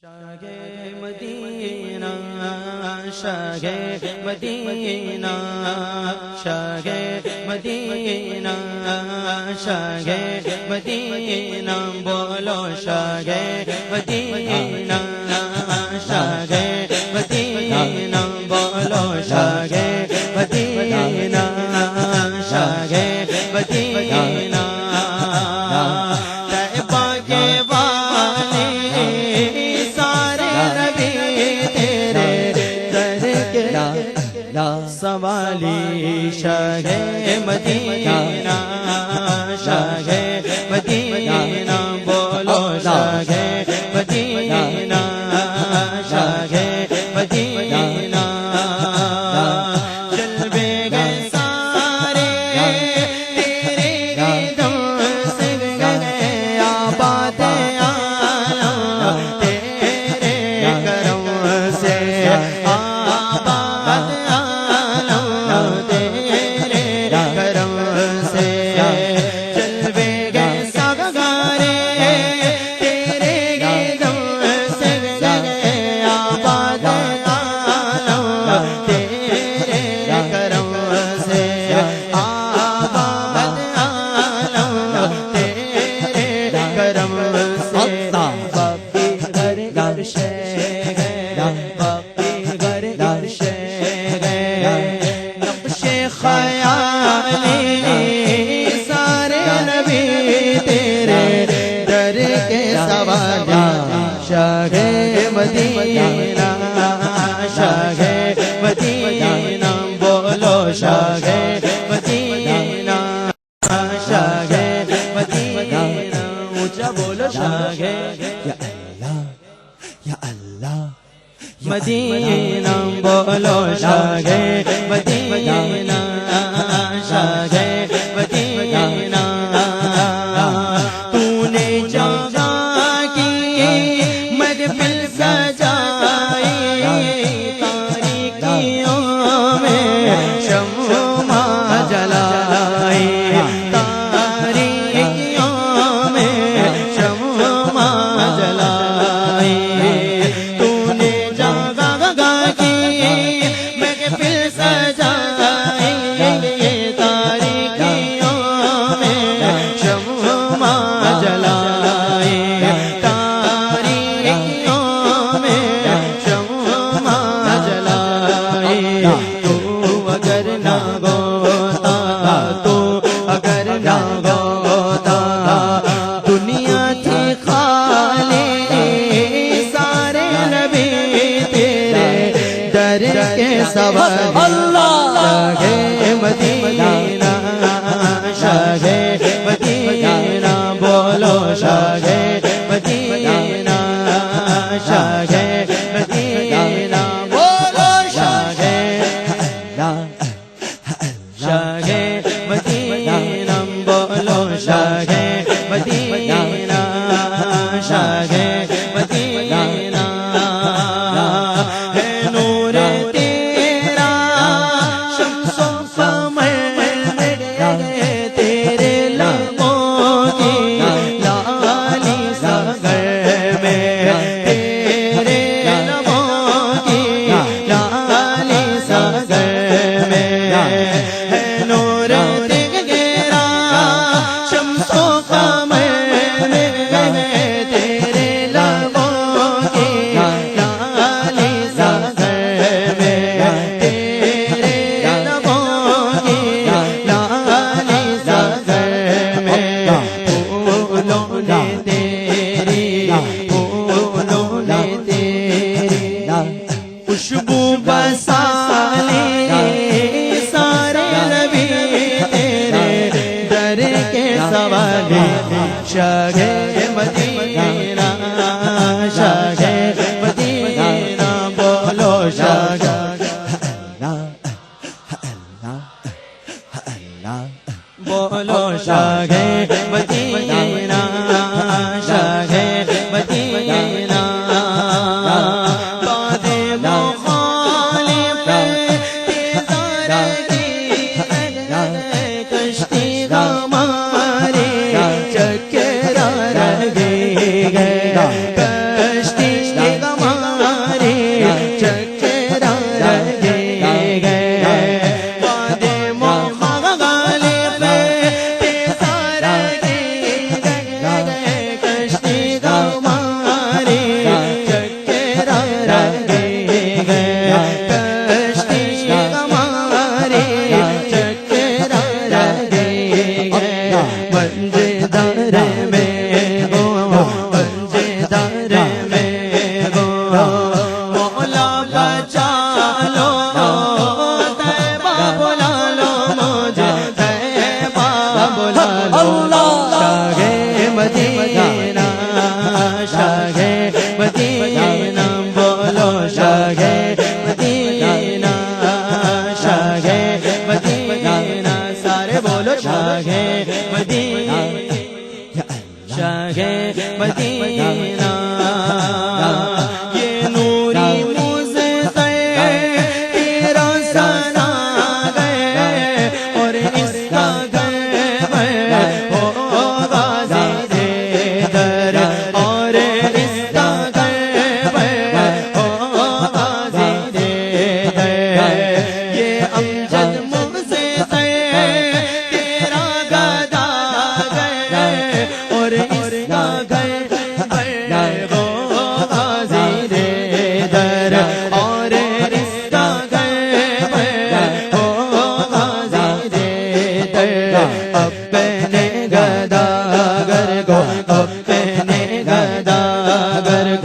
شاہ مدینہ شاہ مدینہ شاہ مدینہ شاہ مدینہ بولو شاہ مدینہ شاہ مدینہ بولو شاہ مدینہ شاہ مدینہ سوالی شاہ مدینہ شاہ مدینہ بولو شاہ مدینہ شاہ مدینہ جلوے گئے سارے تیرے قدم سے گئے آباد عالم تیرے کرم سے شاہ مدینہ شاہ مدینہ بولو شاہ مدینہ شاہ مدینہ اونچا بولو شاہ یا اللہ یا اللہ مدینہ بولو شاہ مدینہ شاہ مدینہ تو نے جگہ دنیا تھی خالی شاہ مدینہ بولو شاہ مدینہ شاہ مدینہ سارے بولو شاہ مدینہ شاہ مدینہ یہ نوری موزے تیرا سنا گئے اور اس کا گھر ہو غازی دے در اور اس کا گھر ہو غازی دے در یہ امجد موزے تیرا گدا گئے اور اس کا گھر ہو غازی دے در اور اس کا گھر ہو غازی دے در اپنے گداگر کو اپنے گداگر